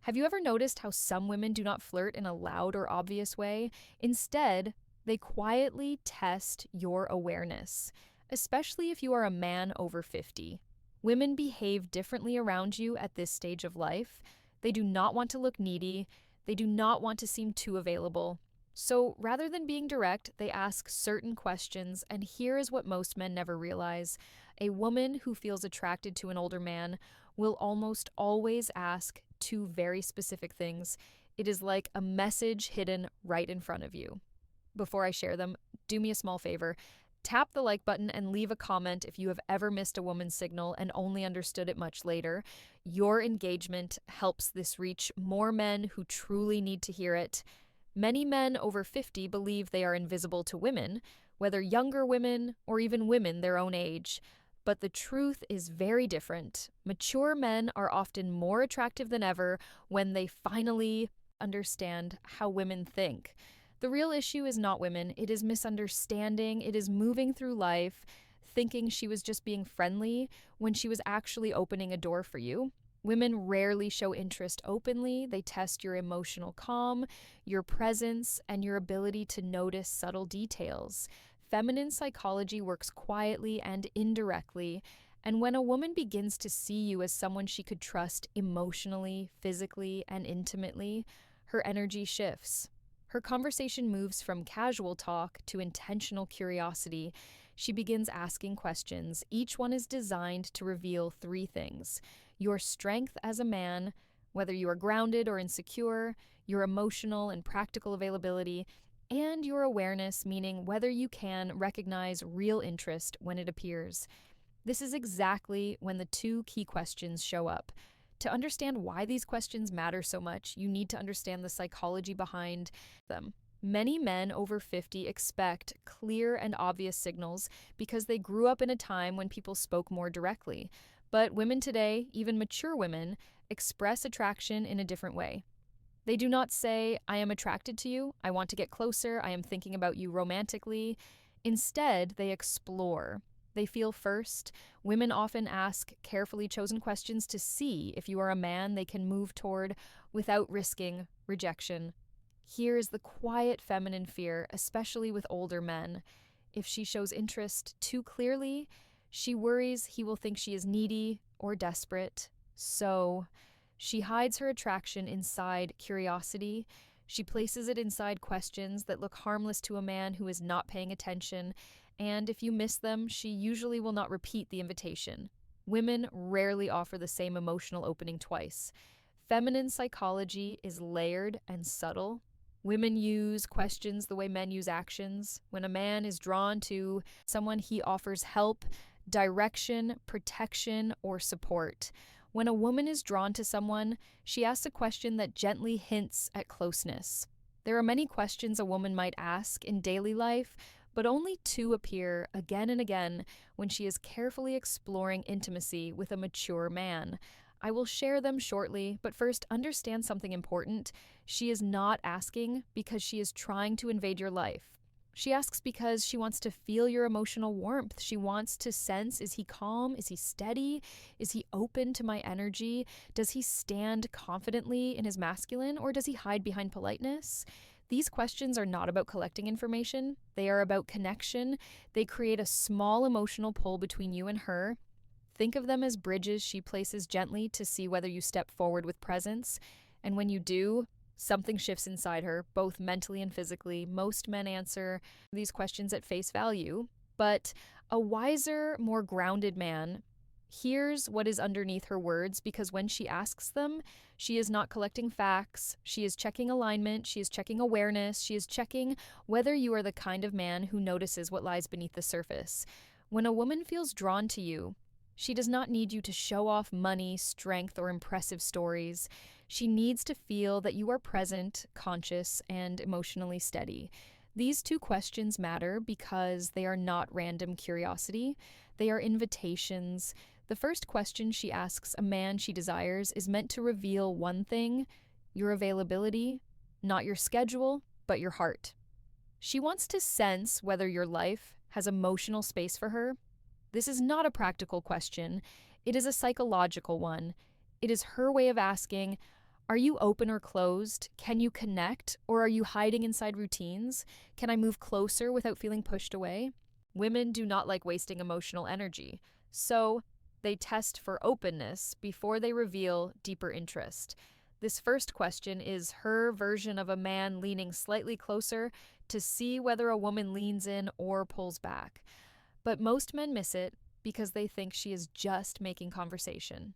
Have you ever noticed how some women do not flirt in a loud or obvious way? Instead, they quietly test your awareness, especially if you are a man over 50. Women behave differently around you at this stage of life. They do not want to look needy, they do not want to seem too available. So rather than being direct, they ask certain questions, and here is what most men never realize. A woman who feels attracted to an older man will almost always ask two very specific things. It is like a message hidden right in front of you. Before I share them, do me a small favor. Tap the like button and leave a comment if you have ever missed a woman's signal and only understood it much later. Your engagement helps this reach more men who truly need to hear it. Many men over 50 believe they are invisible to women, whether younger women or even women their own age. But the truth is very different. Mature men are often more attractive than ever when they finally understand how women think. The real issue is not women, it is misunderstanding, it is moving through life thinking she was just being friendly when she was actually opening a door for you. Women rarely show interest openly. They test your emotional calm, your presence, and your ability to notice subtle details. Feminine psychology works quietly and indirectly, and when a woman begins to see you as someone she could trust emotionally, physically, and intimately, her energy shifts. Her conversation moves from casual talk to intentional curiosity. She begins asking questions. Each one is designed to reveal three things: your strength as a man, whether you are grounded or insecure, your emotional and practical availability, and your awareness, meaning whether you can recognize real interest when it appears. This is exactly when the two key questions show up. To understand why these questions matter so much, you need to understand the psychology behind them. Many men over 50 expect clear and obvious signals because they grew up in a time when people spoke more directly. But women today, even mature women, express attraction in a different way. They do not say, "I am attracted to you, I want to get closer, I am thinking about you romantically." Instead, they explore. They feel first. Women often ask carefully chosen questions to see if you are a man they can move toward without risking rejection. Here is the quiet feminine fear, especially with older men. If she shows interest too clearly, she worries he will think she is needy or desperate. So, she hides her attraction inside curiosity. She places it inside questions that look harmless to a man who is not paying attention, and if you miss them, she usually will not repeat the invitation. Women rarely offer the same emotional opening twice. Feminine psychology is layered and subtle. Women use questions the way men use actions. When a man is drawn to someone, he offers help, direction, protection, or support. When a woman is drawn to someone, she asks a question that gently hints at closeness. There are many questions a woman might ask in daily life, but only two appear again and again when she is carefully exploring intimacy with a mature man. I will share them shortly, but first understand something important. She is not asking because she is trying to invade your life. She asks because she wants to feel your emotional warmth. She wants to sense, is he calm? Is he steady? Is he open to my energy? Does he stand confidently in his masculine, or does he hide behind politeness? These questions are not about collecting information. They are about connection. They create a small emotional pull between you and her. Think of them as bridges she places gently to see whether you step forward with presence. And when you do, something shifts inside her, both mentally and physically. Most men answer these questions at face value, but a wiser, more grounded man hears what is underneath her words, because when she asks them, she is not collecting facts. She is checking alignment. She is checking awareness. She is checking whether you are the kind of man who notices what lies beneath the surface. When a woman feels drawn to you, she does not need you to show off money, strength, or impressive stories. She needs to feel that you are present, conscious, and emotionally steady. These two questions matter because they are not random curiosity. They are invitations. The first question she asks a man she desires is meant to reveal one thing: your availability, not your schedule, but your heart. She wants to sense whether your life has emotional space for her. This is not a practical question. It is a psychological one. It is her way of asking, Are you open or closed? Can you connect? Or are you hiding inside routines? Can I move closer without feeling pushed away? Women do not like wasting emotional energy, so they test for openness before they reveal deeper interest. This first question is her version of a man leaning slightly closer to see whether a woman leans in or pulls back. But most men miss it because they think she is just making conversation.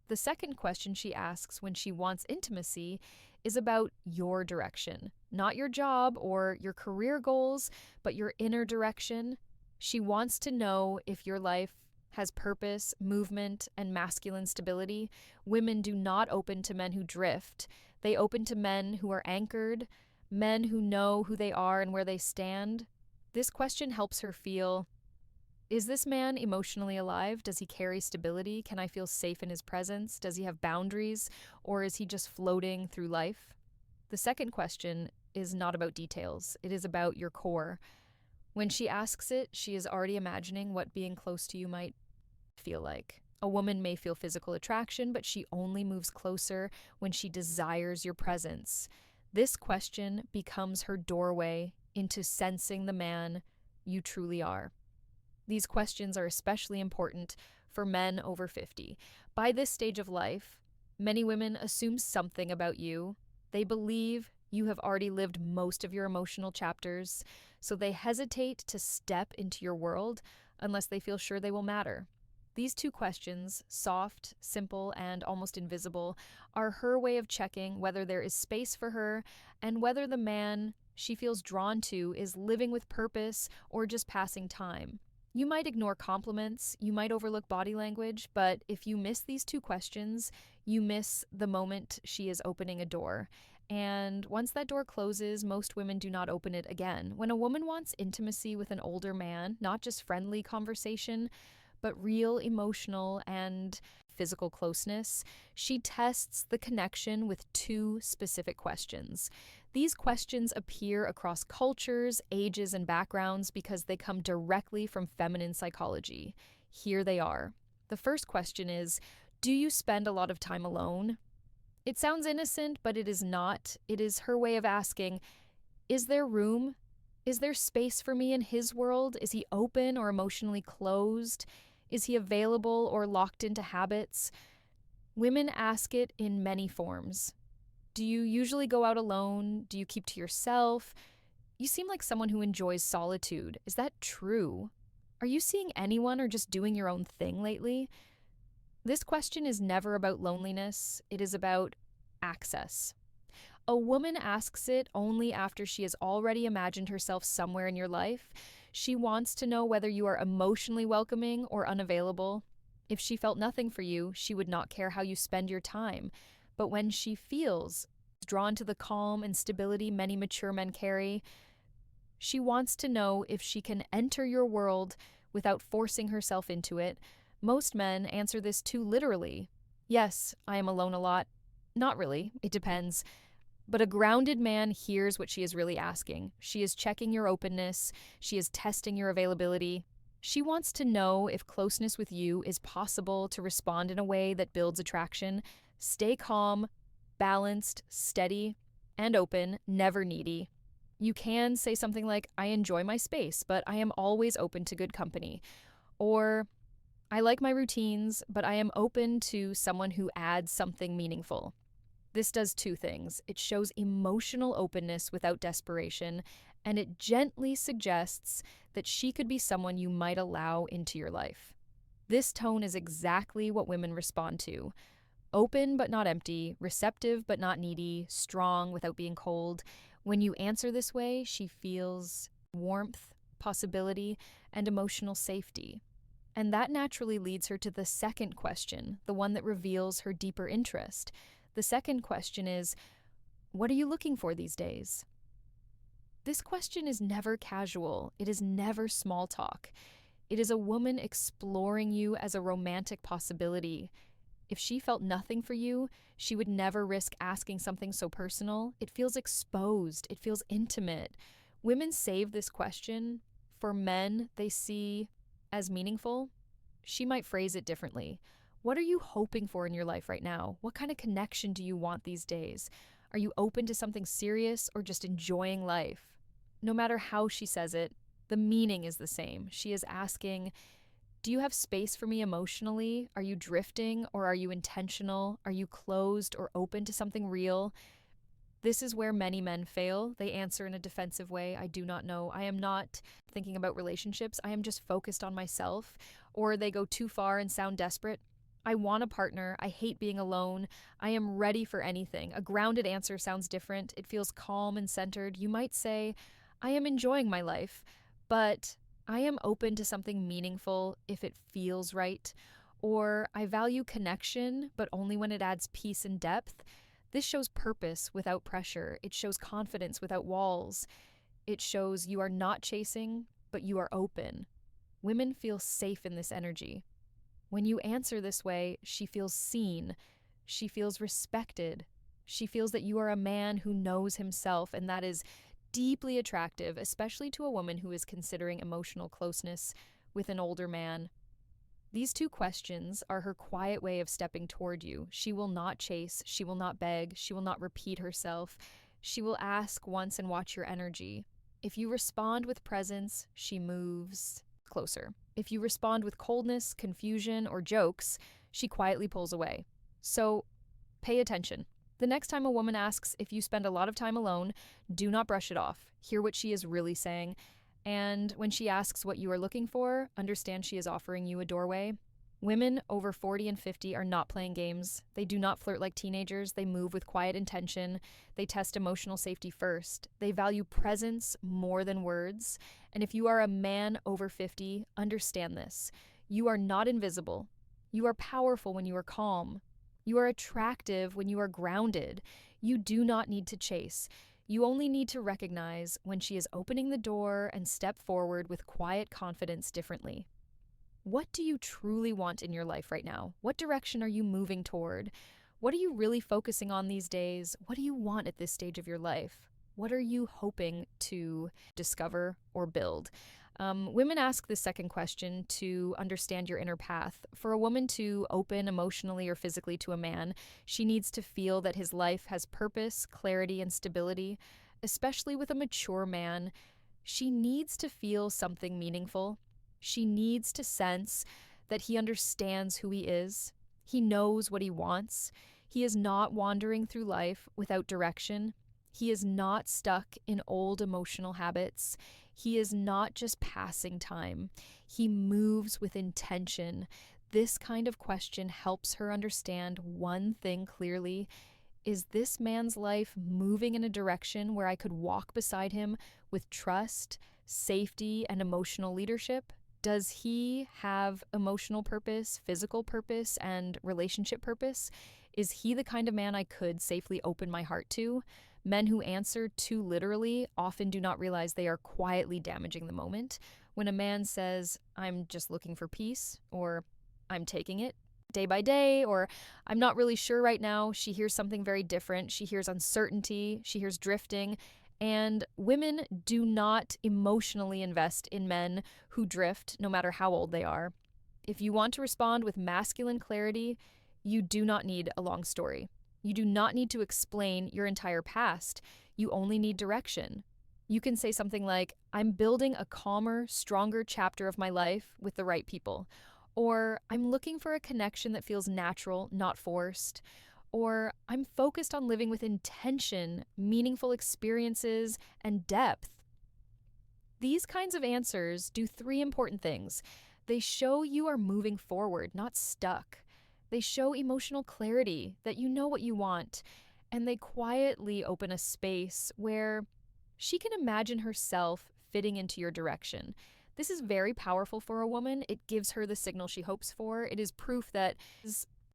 The second question she asks when she wants intimacy is about your direction, not your job or your career goals, but your inner direction. She wants to know if your life has purpose, movement, and masculine stability. Women do not open to men who drift. They open to men who are anchored, men who know who they are and where they stand. This question helps her feel, is this man emotionally alive? Does he carry stability? Can I feel safe in his presence? Does he have boundaries? Or is he just floating through life? The second question is not about details. It is about your core. When she asks it, she is already imagining what being close to you might feel like. A woman may feel physical attraction, but she only moves closer when she desires your presence. This question becomes her doorway into sensing the man you truly are. These questions are especially important for men over 50. By this stage of life, many women assume something about you. They believe you have already lived most of your emotional chapters, so they hesitate to step into your world unless they feel sure they will matter. These two questions, soft, simple, and almost invisible, are her way of checking whether there is space for her and whether the man she feels drawn to is living with purpose or just passing time. You might ignore compliments, you might overlook body language, but if you miss these two questions, you miss the moment she is opening a door. And once that door closes, most women do not open it again. When a woman wants intimacy with an older man, not just friendly conversation, but real emotional and physical closeness, she tests the connection with two specific questions. These questions appear across cultures, ages, and backgrounds because they come directly from feminine psychology. Here they are. The first question is, do you spend a lot of time alone? It sounds innocent, but it is not. It is her way of asking, is there room? Is there space for me in his world? Is he open or emotionally closed? Is he available or locked into habits? Women ask it in many forms. Do you usually go out alone? Do you keep to yourself? You seem like someone who enjoys solitude. Is that true? Are you seeing anyone or just doing your own thing lately? This question is never about loneliness. It is about access. A woman asks it only after she has already imagined herself somewhere in your life. She wants to know whether you are emotionally welcoming or unavailable. If she felt nothing for you, she would not care how you spend your time. But when she feels drawn to the calm and stability many mature men carry, she wants to know if she can enter your world without forcing herself into it. Most men answer this too literally. Yes, I am alone a lot. Not really, it depends. But a grounded man hears what she is really asking. She is checking your openness. She is testing your availability. She wants to know if closeness with you is possible to respond in a way that builds attraction. Stay calm, balanced, steady, and open, never needy. You can say something like, I enjoy my space, but I am always open to good company. Or, I like my routines, but I am open to someone who adds something meaningful. This does two things. It shows emotional openness without desperation, and it gently suggests that she could be someone you might allow into your life. This tone is exactly what women respond to. Open but not empty, receptive but not needy, strong without being cold. When you answer this way, she feels warmth, possibility, and emotional safety. And that naturally leads her to the second question, the one that reveals her deeper interest. The second question is, what are you looking for these days? This question is never casual. It is never small talk. It is a woman exploring you as a romantic possibility. If she felt nothing for you, she would never risk asking something so personal. It feels exposed. It feels intimate. Women save this question for men they see as meaningful. She might phrase it differently. What are you hoping for in your life right now? What kind of connection do you want these days? Are you open to something serious or just enjoying life? No matter how she says it, the meaning is the same. She is asking, do you have space for me emotionally? Are you drifting or are you intentional? Are you closed or open to something real? This is where many men fail. They answer in a defensive way. I do not know. I am not thinking about relationships. I am just focused on myself. Or they go too far and sound desperate. I want a partner. I hate being alone. I am ready for anything. A grounded answer sounds different. It feels calm and centered. You might say, I am enjoying my life, but I am open to something meaningful if it feels right. Or I value connection, but only when it adds peace and depth. This shows purpose without pressure. It shows confidence without walls. It shows you are not chasing, but you are open. Women feel safe in this energy. When you answer this way, she feels seen. She feels respected. She feels that you are a man who knows himself, and that is deeply attractive, especially to a woman who is considering emotional closeness with an older man. These two questions are her quiet way of stepping toward you. She will not chase, she will not beg, she will not repeat herself. She will ask once and watch your energy. If you respond with presence, she moves closer. If you respond with coldness, confusion, or jokes, she quietly pulls away. So, pay attention. The next time a woman asks if you spend a lot of time alone, do not brush it off. Hear what she is really saying. And when she asks what you are looking for, understand she is offering you a doorway. Women over 40 and 50 are not playing games. They do not flirt like teenagers. They move with quiet intention. They test emotional safety first. They value presence more than words. And if you are a man over 50, understand this. You are not invisible. You are powerful when you are calm. You are attractive when you are grounded. You do not need to chase. You only need to recognize when she is opening the door and step forward with quiet confidence differently. What do you truly want in your life right now? What direction are you moving toward? What are you really focusing on these days? What do you want at this stage of your life? What are you hoping to discover or build? Women ask this second question to understand your inner path. For a woman to open emotionally or physically to a man, she needs to feel that his life has purpose, clarity, and stability. Especially with a mature man, she needs to feel something meaningful. She needs to sense that he understands who he is. He knows what he wants. He is not wandering through life without direction. He is not stuck in old emotional habits. He is not just passing time. He moves with intention. This kind of question helps her understand one thing clearly. Is this man's life moving in a direction where I could walk beside him with trust, safety, and emotional leadership? Does he have emotional purpose, physical purpose, and relationship purpose? Is he the kind of man I could safely open my heart to? Men who answer too literally often do not realize they are quietly damaging the moment. When a man says, I'm just looking for peace, or I'm taking it day by day, or I'm not really sure right now, she hears something very different. She hears uncertainty, she hears drifting. And women do not emotionally invest in men who drift, no matter how old they are. If you want to respond with masculine clarity, you do not need a long story. You do not need to explain your entire past. You only need direction. You can say something like, I'm building a calmer, stronger chapter of my life with the right people. Or, I'm looking for a connection that feels natural, not forced. Or, I'm focused on living with intention, meaningful experiences, and depth. These kinds of answers do three important things. They show you are moving forward, not stuck. They show emotional clarity, that you know what you want, and they quietly open a space where she can imagine herself fitting into your direction. This is very powerful for a woman. It gives her the signal she hopes for. It is proof that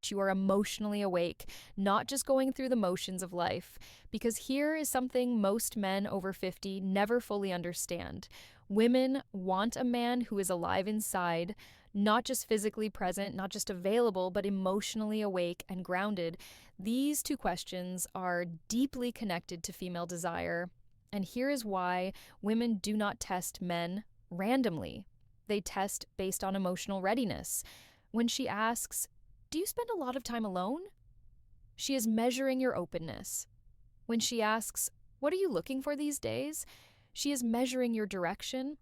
you are emotionally awake, not just going through the motions of life. Because here is something most men over 50 never fully understand. Women want a man who is alive inside, not just physically present, not just available, but emotionally awake and grounded. These two questions are deeply connected to female desire. And here is why women do not test men randomly. They test based on emotional readiness. When she asks, Do you spend a lot of time alone? She is measuring your openness. When she asks, "What are you looking for these days?" she is measuring your direction.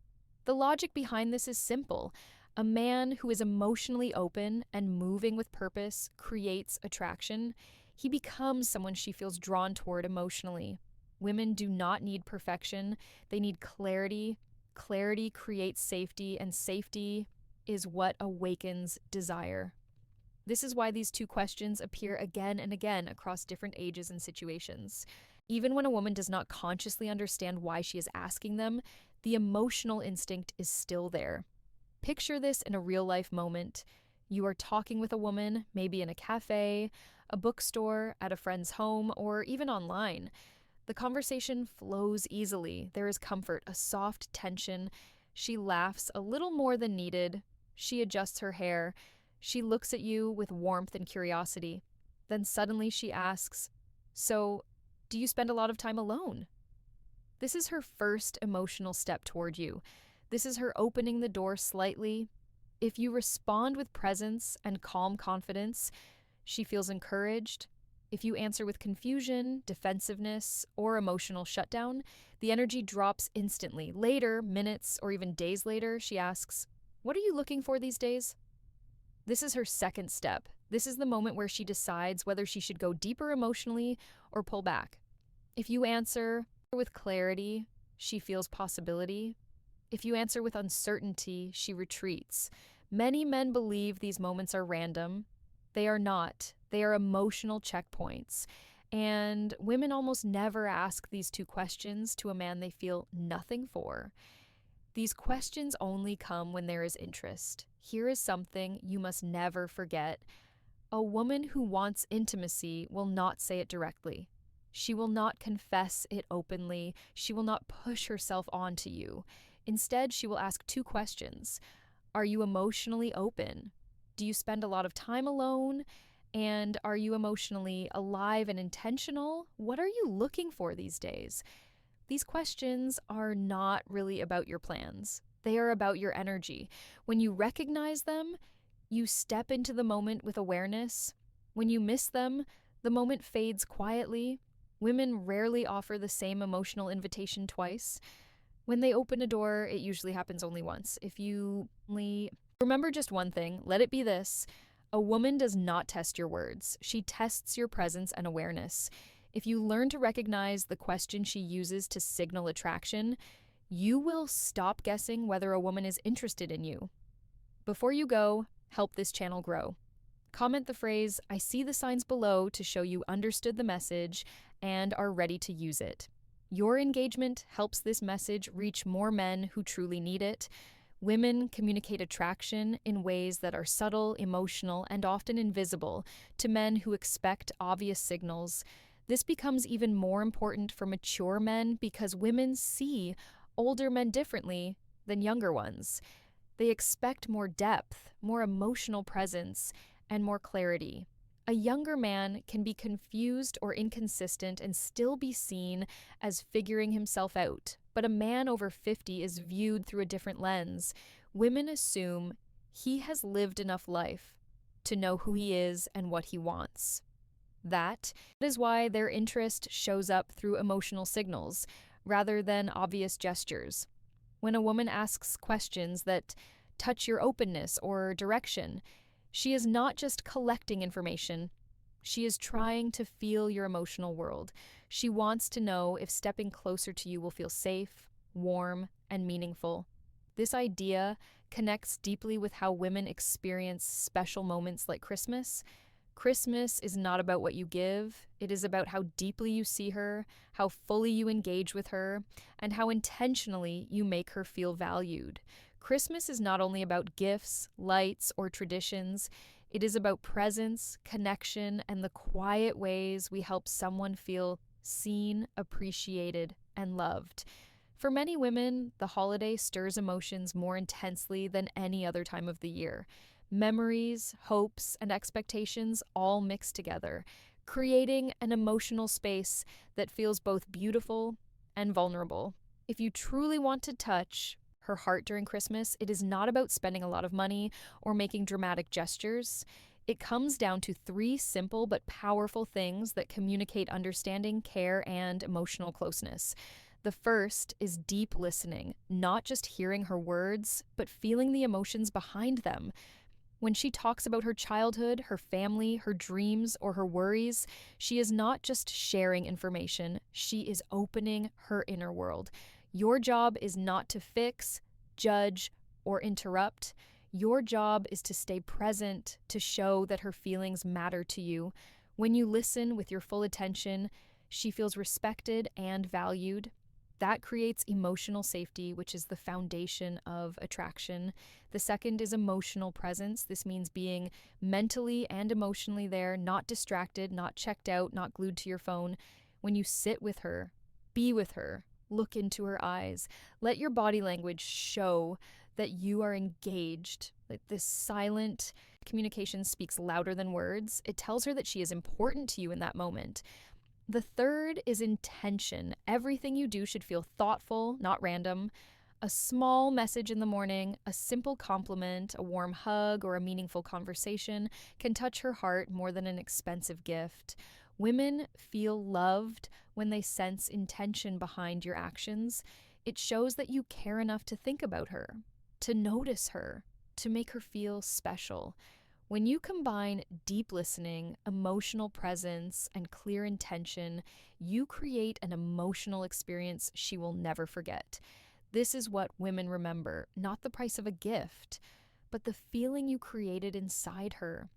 The logic behind this is simple. A man who is emotionally open and moving with purpose creates attraction. He becomes someone she feels drawn toward emotionally. Women do not need perfection, they need clarity. Clarity creates safety, and safety is what awakens desire. This is why these two questions appear again and again across different ages and situations. Even when a woman does not consciously understand why she is asking them, the emotional instinct is still there. Picture this in a real life moment. You are talking with a woman, maybe in a cafe, a bookstore, at a friend's home, or even online. The conversation flows easily. There is comfort, a soft tension. She laughs a little more than needed. She adjusts her hair. She looks at you with warmth and curiosity. Then suddenly she asks, "So, do you spend a lot of time alone?" This is her first emotional step toward you. This is her opening the door slightly. If you respond with presence and calm confidence, she feels encouraged. If you answer with confusion, defensiveness, or emotional shutdown, the energy drops instantly. Later, minutes, or even days later, she asks, "What are you looking for these days?" This is her second step. This is the moment where she decides whether she should go deeper emotionally or pull back. If you answer with clarity, she feels possibility. If you answer with uncertainty, she retreats. Many men believe these moments are random. They are not. They are emotional checkpoints. And women almost never ask these two questions to a man they feel nothing for. These questions only come when there is interest. Here is something you must never forget. A woman who wants intimacy will not say it directly. She will not confess it openly. She will not push herself onto you. Instead, she will ask two questions. Are you emotionally open? Do you spend a lot of time alone? And are you emotionally alive and intentional? What are you looking for these days? These questions are not really about your plans. They are about your energy. When you recognize them, you step into the moment with awareness. When you miss them, the moment fades quietly. Women rarely offer the same emotional invitation twice. When they open a door, it usually happens only once. If you only remember just one thing, let it be this: a woman does not test your words. She tests your presence and awareness. If you learn to recognize the question she uses to signal attraction, you will stop guessing whether a woman is interested in you. Before you go, help this channel grow. Comment the phrase, "I see the signs below," to show you understood the message and are ready to use it. Your engagement helps this message reach more men who truly need it. Women communicate attraction in ways that are subtle, emotional, and often invisible to men who expect obvious signals. This becomes even more important for mature men because women see older men differently than younger ones. They expect more depth, more emotional presence, and more clarity. A younger man can be confused or inconsistent and still be seen as figuring himself out, but a man over 50 is viewed through a different lens. Women assume he has lived enough life to know who he is and what he wants. That is why their interest shows up through emotional signals rather than obvious gestures. When a woman asks questions that touch your openness or direction, she is not just collecting information. She is trying to feel your emotional world. She wants to know if stepping closer to you will feel safe, warm, and meaningful. This idea connects deeply with how women experience special moments like Christmas. Christmas is not about what you give. It is about how deeply you see her, how fully you engage with her, and how intentionally you make her feel valued. Christmas is not only about gifts, lights, or traditions. It is about presence, connection, and the quiet ways we help someone feel seen, appreciated, and loved. For many women, the holiday stirs emotions more intensely than any other time of the year. Memories, hopes, and expectations all mix together, creating an emotional space that feels both beautiful and vulnerable. If you truly want to touch her heart during Christmas, it is not about spending a lot of money or making dramatic gestures. It comes down to three simple but powerful things that communicate understanding, care, and emotional closeness. The first is deep listening, not just hearing her words, but feeling the emotions behind them. When she talks about her childhood, her family, her dreams, or her worries, she is not just sharing information, she is opening her inner world. Your job is not to fix, judge, or interrupt. Your job is to stay present, to show that her feelings matter to you. When you listen with your full attention, she feels respected and valued. That creates emotional safety, which is the foundation of attraction. The second is emotional presence. This means being mentally and emotionally there, not distracted, not checked out, not glued to your phone. When you sit with her, be with her, look into her eyes, let your body language show that you are engaged. Like this silent communication speaks louder than words. It tells her that she is important to you in that moment. The third is intention. Everything you do should feel thoughtful, not random. A small message in the morning, a simple compliment, a warm hug, or a meaningful conversation can touch her heart more than an expensive gift. Women feel loved when they sense intention behind your actions. It shows that you care enough to think about her, to notice her, to make her feel special. When you combine deep listening, emotional presence, and clear intention, you create an emotional experience she will never forget. This is what women remember, not the price of a gift, but the feeling you created inside her.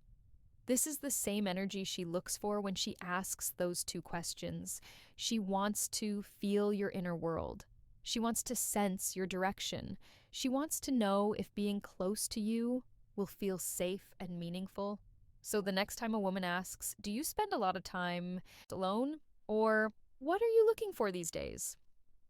This is the same energy she looks for when she asks those two questions. She wants to feel your inner world. She wants to sense your direction. She wants to know if being close to you will feel safe and meaningful. So the next time a woman asks, "Do you spend a lot of time alone?" or "What are you looking for these days?"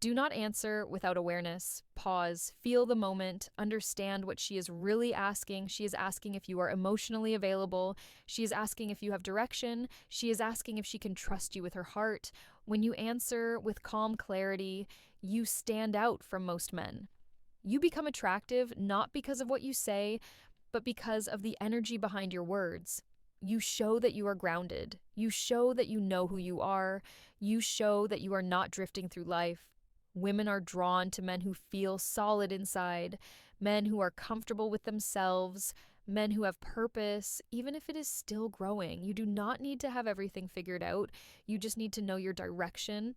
Do not answer without awareness. Pause, feel the moment, understand what she is really asking. She is asking if you are emotionally available. She is asking if you have direction. She is asking if she can trust you with her heart. When you answer with calm clarity, you stand out from most men. You become attractive not because of what you say, but because of the energy behind your words. You show that you are grounded. You show that you know who you are. You show that you are not drifting through life. Women are drawn to men who feel solid inside, men who are comfortable with themselves, men who have purpose, even if it is still growing. You do not need to have everything figured out. You just need to know your direction